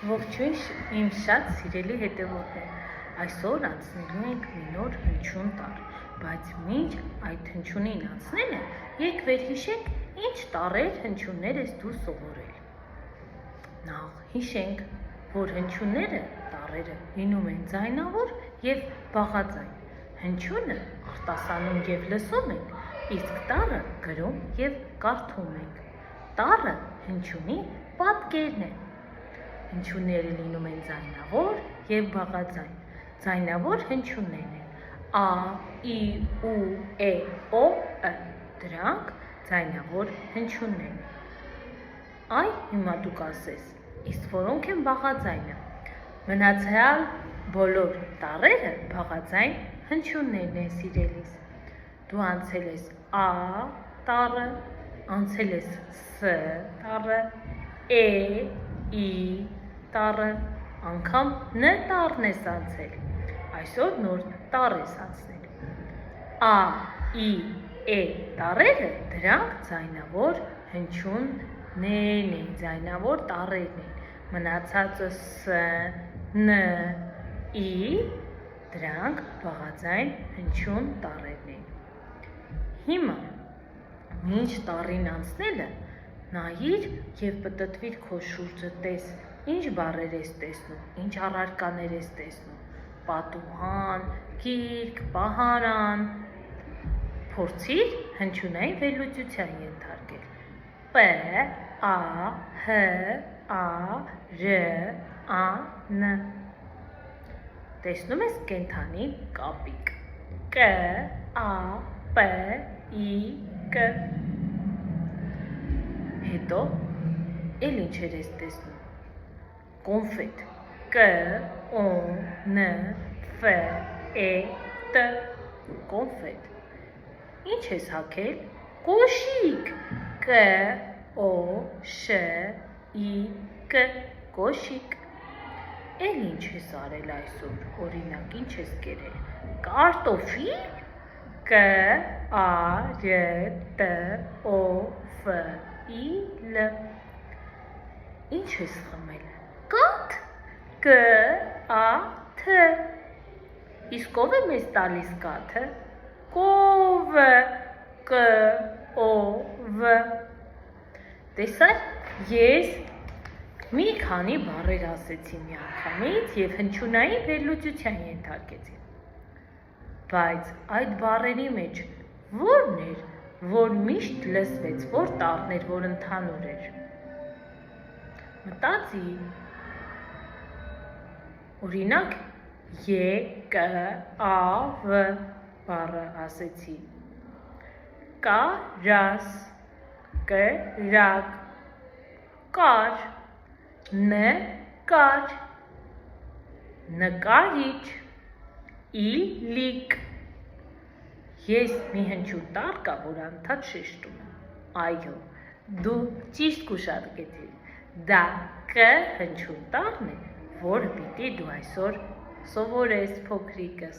Ողջույն իմ շատ սիրելի հետևորդներ, այսօր անցնելու ենք մի նոր հնչյուն տառ, բայց մինչ այդ հնչյունին անցնելը եք վերհիշենք ինչ տառեր հնչյուններ ես դու սովորել։ Նախ հիշենք, որ հնչյունները տառերը լինում են ձայնավոր և բաղաձայն, հնչյունը արտասանում և լսում ենք, իսկ տառը գրում և կարդում ենք, տառը հնչյունի պատկերն է։ Հնչյունները լինում են ձայնավոր և բաղաձայն, ձայնավոր հնչյուններն են ա, ի, ու, է, օ, ը, դրանք ձայնավոր հնչյուններ են։ Այ հիմա դու կասես, իսկ որոնք են բաղաձայնը։ Մնացյալ բոլոր տառերը բաղաձայն հնչյուններն են սիրելիս։ Դու անցել ես ա տառը, անցել ես ս տառը, է, ի տառը, անգամ ն տառն ես անցել, այսօր նոր տառ ես անցնել։ Ա, ի, է տառերը դրանք ձայնավոր հնչյուններն են, ձայնավոր տառերն են, մնացածը ս, ն, ի դրանք բաղաձայն հնչյուն տառերն են։ Հիմա մինչ տառին անցնելը նայիր և պտտվիր քո շուրջը, տես ինչ բառեր ես տեսնում, ինչ առարկաներ ես տեսնում, պատուհան, գիրք, պահարան, փորձիր հնչյունային վերլուծության ենթարկել, պ, ա, հ, ա, ր, ա, ն, տեսնում ես կենդանի կապիկ, կ, ա, պ, ի, կ, հետո էլ ինչեր ես տեսնում, կոնֆետ, կ, օ, ն, ֆ, է, տ, կոնֆետ, ինչ ես հագել, կոշիկ, կ, օ, շ, ի, կ, կոշիկ, էլ ինչ ես արել այսօր, օրինակ ինչ ես կերել, կարտոֆիլ, կ, ա, ր, տ, օ, ֆ, ի, լ, ինչ ես խմել, կաթ, կ, ա, թ, իսկ ով է մեզ տալիս կաթը, կովը, կ, օ, վ, տեսար, ես մի քանի բառեր ասեցի միանգամից և հնչյունային վերլուծության ենթարկեցի, բայց այդ բառերի մեջ որն էր, որ միշտ լսվեց, որ տառն էր, որ ընդհանուր էր, մտածի, օրինակ ե, կ, ա, վ բառը ասեցի, կարաս, կրակ, կար, նկար, նկարիչ, իլիկ, ես մի հնչյուն տառ կա, որ անդադ շեշտում եմ, այո, դու ճիշտ կուշադրեցիր, դա կ հնչյուն տառն է, որը պիտի դու այսօր սովորես փոքրիկս։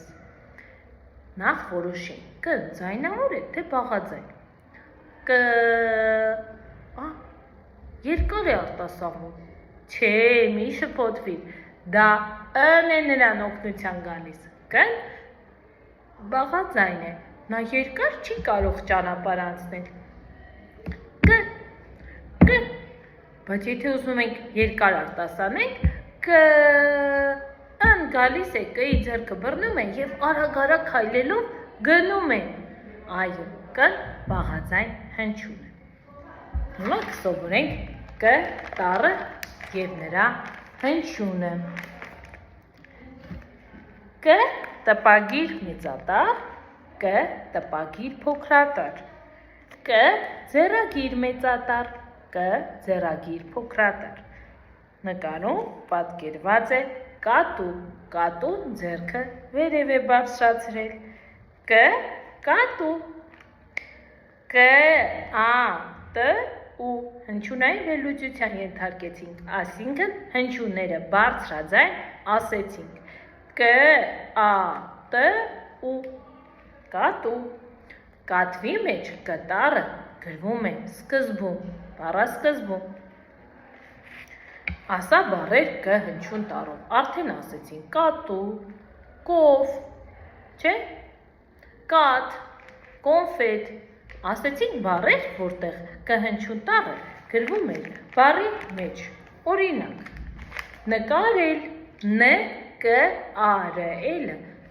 Նախ որոշենք, կ ձայնավոր է, թե բաղաձայն, կ, երկար է արտասահում, չէ, մի շփոթվիր, դա ըն է նրան օգնության գալիս, կ բաղաձայն է, նա երկար չի կարող ճանապարհ անցնել, կ, բայց եթե ուզում ենք երկար արտասանենք, կ, ըն գալիս է, կ-ի ձեռքը բռնում են և արագ-արագ քայլելով գնում են, այո, կ բաղաձայն հնչյուն է։ Հիմա կսովորենք կ տառը և նրա հնչյունը։ Կ տպագիր մեծատառ, կ տպագիր փոքրատառ, կ ձեռագիր մեծատառ, կ ձեռագիր փոքրատառ։ Նկարում պատկերված է կատու, կատուն ձեռքը վերև է բարձրացրել, կ կատու, կ, ա, տ, ու հնչյունային վերլուծության ենթարկեցինք, այսինքն հնչյունները բարձրաձայն ասեցինք, կ, ա, տ, ու, կատու, կատվի մեջ կ տառը գրվում է սկզբում, բառասկզբում, Ասա բառեր կ հնչյուն տառով։ Արդեն ասեցին կատու, կով, չէ՞։ Կաթ, կոնֆետ։ Ասեցինք բառեր, որտեղ կ հնչյուն տառը գրվում է բառի մեջ։ Օրինակ, նկարել, ն-կ-ա-ր-էլ,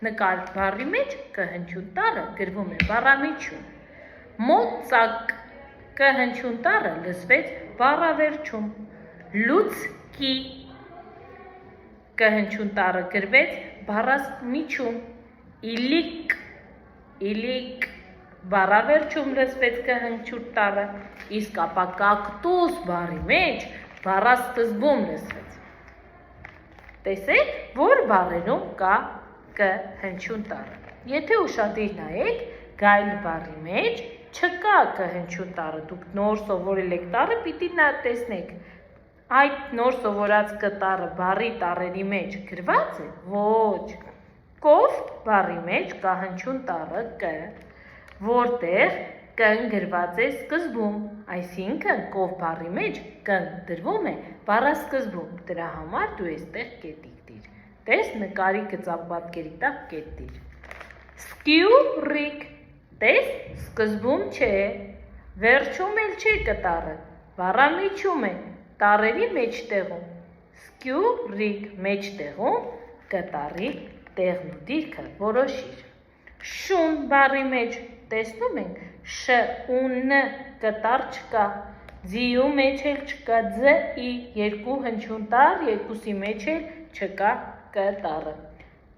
նկար բառի մեջ կ հնչյուն տառը գրվում է բառամիջում։ Մոծակ, կ հնչյուն տառը լսվեց բառավերջում։ Լուցկի, կ հնչյուն տառը գրվեց բառամիջում։ Իլիկ, բառավերջում լսվեց կ հնչյուն տառը, իսկ ապա կակտուս բառի մեջ բառասկզբում լսվեց։ Տեսեք, որ բառերում կա կ հնչյուն տառը։ Եթե ուշադիր նայեք, գայլ բառի մեջ չկա կ հնչյուն տառը, դուք նոր սովորել եք տառը, պիտի նա տեսնեք։ Այդ նոր սովորած կ տառը բառի տառերի մեջ գրված է, ոչ։ Կով բառի մեջ կա հնչյուն տառը կ, որտեղ կ-ն գրված է սկզբում, այսինքն կով բառի մեջ կ-ն դրվում է բառասկզբում, դրա համար դու այստեղ կետիկ դիր։ Տես նկարի գծապատկերի տակ կետ դիր։ Սկյուռիկ, տես սկզբում չէ, վերջում էլ չէ կ տառը, բառամիջում է, տառերի մեջտեղում։ Սկյուռիկ, մեջտեղում կ տառի տեղն ու դիրքը որոշիր։ Շուն բառի մեջ տեսնում ենք շ ու ն կ տառ չկա, ձիու մեջ էլ չկա ձ-ի, երկու հնչյուն տառ, երկուսի մեջ էլ չկա կ տառը։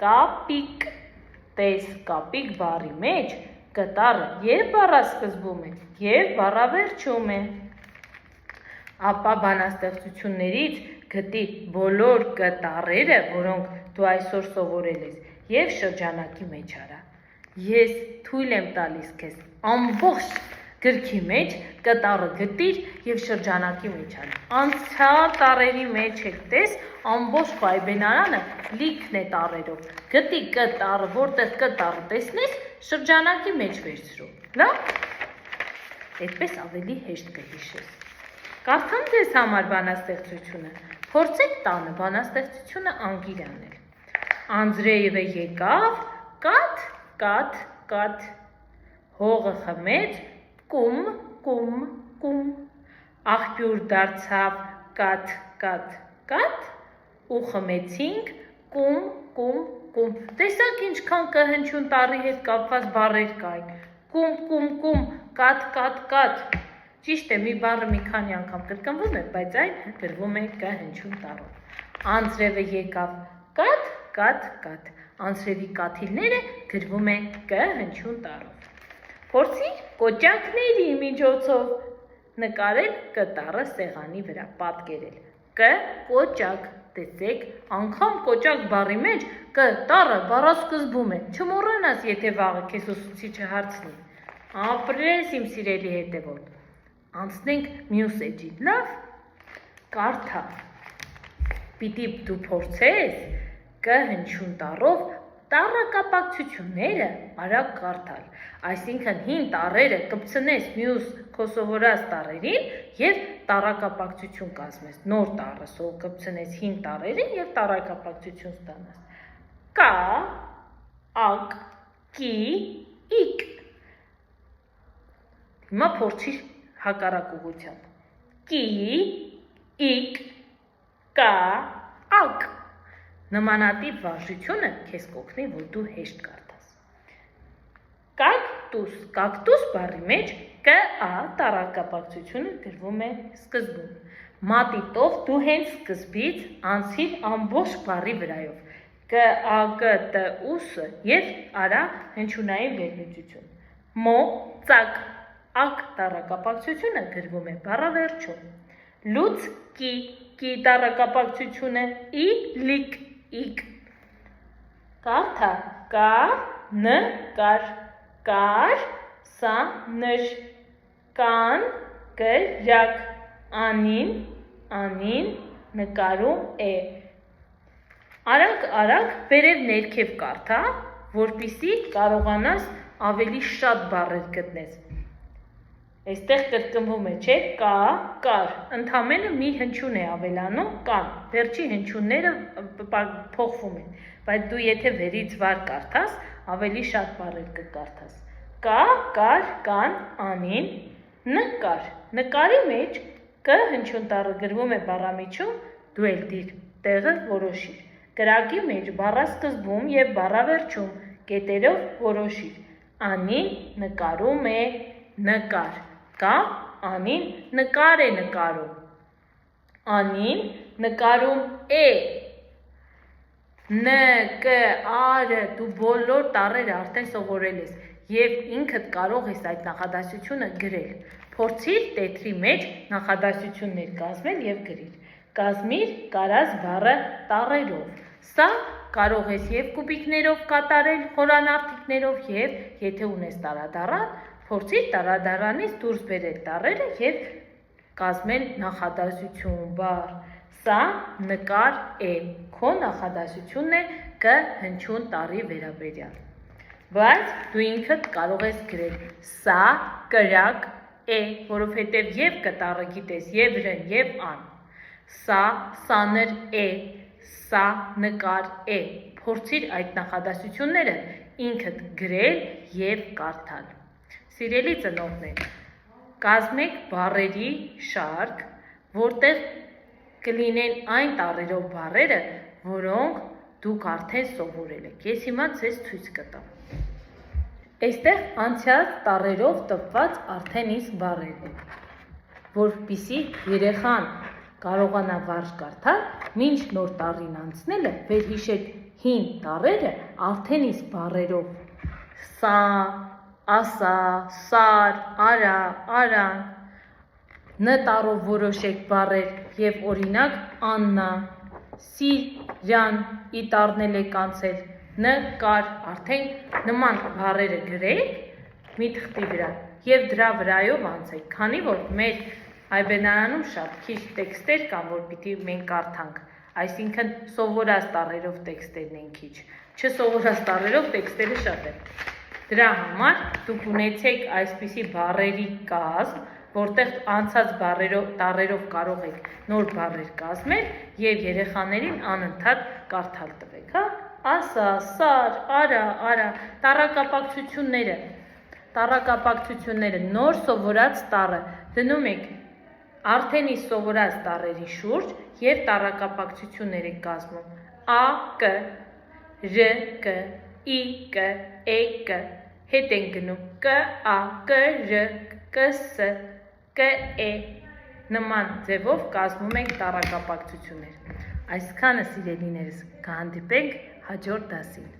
Կապիկ, տես կապիկ բառի մեջ կ տառը և բառասկզբում է, և բառավերջում է։ Ապա բանաստեղծություններից գտի բոլոր կ տառերը, որոնք դու այսօր սովորել ես, և շրջանակի մեջ արա։ Ես թույլ եմ տալիս քեզ ամբողջ գրքի մեջ կ տառը գտիր և շրջանակի մեջ արա։ Անցյալ տառերի մեջ եք տես, ամբողջ պայբենարանը լիքն է տառերով։ Գտի կ տառը, որտեղ կ տառը տեսնես, շրջանակի մեջ վերցրու։ Լավ։ Այդպես ավելի հեշտ կհիշես։ Կարդամ ձեզ համար բանաստեղծությունը։ Փորձեք տանը բանաստեղծությունը անգիր անել։ Անձրևը եկավ, կաթ, կաթ, կաթ, հողը խմեց, կում, կում, կում, աղբյուր դարձավ, կաթ, կաթ, կաթ, ու խմեցինք, կում, կում, կում։ Տեսակ ինչքան կ հնչյուն տառի հետ կապված բառեր կային։ Կում, կում, կում, կաթ, կաթ, կաթ։ Ճիշտ է, մի բառը մի քանի անգամ կրկնվում է, բայց այն գրվում է կ հնչյուն տառով։ Անձրևը եկավ, կաթ, կաթ, կաթ։ Անձրևի կաթիլները գրվում է կ հնչյուն տառով։ Փորձիր կոճակների միջոցով նկարել կ տառը սեղանի վրա, պատկերել։ Կ կոճակ, տեսեք, անգամ կոճակ բառի մեջ կ տառը բառասկզբում է։ Չմոռանաս, եթե վաղը քեզ ուսուցիչը հարցնի։ Ապրես իմ սիրելի հետևորդ։ Անցնենք մյուս էջին, լավ։ Կարդա։ Պիտի դու փորձես կ հնչյուն տառով տառակապակցությունները արագ կարդալ, այսինքն հին տառերը կպցնես մյուս քո սովորած տառերին և տառակապակցություն կազմես, նոր տառը կպցնես հին տառերին և տառակապակցություն ստանաս։ Կա, ակ, կի, իկ։ Հիմա փորձիր հակառակ ուղղությամբ։ Կի, իկ, կա, ակ։ Նմանատիպ վարժությունը քեզ կօգնի, որ դու հեշտ կարդաս։ Կակտուս, կակտուս բառի մեջ կ-ա տառակապակցությունը գրվում է սկզբում։ Մատիտով դու հենց սկզբից անցիր ամբողջ բառի վրայով։ Կ-ա-կ-տ-ուսը և արա հնչյունային վերլուծություն։ Մոծակ, ակ տառակապակցությունը գրվում է բառավերջում։ Լուցկի, կի տառակապակցությունը իլիկ, իկ։ Կարդա, կա, ն, կար, կար, սա, նր, կան, կրակ, անին, անին, նկարում է։ Արագ վերև ներքև կարդա, որպեսզի կարողանաս ավելի շատ բառեր գտնես։ Այստեղ կրկնվում է, չէ, կա, կար, ընդամենը մի հնչյուն է ավելանում, կան, վերջի հնչյունները փոխվում են, բայց դու եթե վերից վար կարդաս, ավելի շատ բառեր կկարդաս, կա, կար, կան, անին, նկար, նկարի մեջ կ հնչյուն տառը գրվում է բառամիջում, դու էլ դիր, տեղը որոշիր, կրակի մեջ բառասկզբում և բառավերջում կետերով որոշիր, անին նկարում է նկար, կա, անին նկար է նկարում, անին նկարում է, ն, կ, արը, դու բոլոր տառերը արդեն սովորել ես և ինքդ կարող ես այդ նախադասությունը գրել, փորձիր տետրի մեջ նախադասություններ կազմել և գրիր, կազմիր կարած բառը տառերով, սա կարող ես և կուբիկներով կատարել, խորանարդիկներով և եթե ունես տարադառան, փորձիր տարադարանից դուրս բերել տառերը և կազմել նախադասություն բառ, սա նկար է, քո նախադասությունն է կ հնչյուն տառի վերաբերյալ, բայց դու ինքդ կարող ես գրել, սա կրակ է, որովհետև և կ տառը գիտես և ռ և ան, սա սանր է, սա նկար է, փորձիր այդ նախադասությունները ինքդ գրել և կարդալ, սիրելի ծնողներ, կազմեք բառերի շարք, որտեղ կլինեն այն տառերով բառերը, որոնք դուք արդեն սովորել եք, ես հիմա ձեզ ցույց կտամ, այստեղ անցյալ տառերով տպված արդեն իսկ բառեր են, որպեսզի երեխան կարողանա վարժ կարդալ, մինչ նոր տառին անցնելը վերհիշեք հին տառերը արդեն իսկ բառերով, սա, ասա, սար, արա, արան, ն տառով որոշեք բառեր և օրինակ աննա, սիրան ի տառն եք անցել, նկար, արդեն նման բառերը գրեք մի թղթի վրա և դրա վրայով անցեք, քանի որ մեր այբենարանում շատ քիչ տեքստեր կան, որ պիտի մենք կարդանք, այսինքն սովորած տառերով տեքստերն են քիչ, չսովորած տառերով տեքստերը շատ են, դրա համար դուք ունեցեք այսպիսի բառերի կազմ, որտեղ անցած տառերով կարող եք նոր բառեր կազմել և երեխաներին անընդհատ կարդալ տվեք, ասա, սար, արա, տառակապակցությունները, նոր սովորած տառը դնում եք արդեն իսկ սովորած տառերի շուրջ և տառակապակցություններ եք կազմում, ա, կ, ռ, կ, ի, կ, է, կ, հետ ենք գնում, կ, ա, կ, ռ, կ, ս, կ, է, նման ձևով կազմում ենք տառակապակցություններ, այսքանը սիրելիներս կհանդիպենք հաջորդ դասին։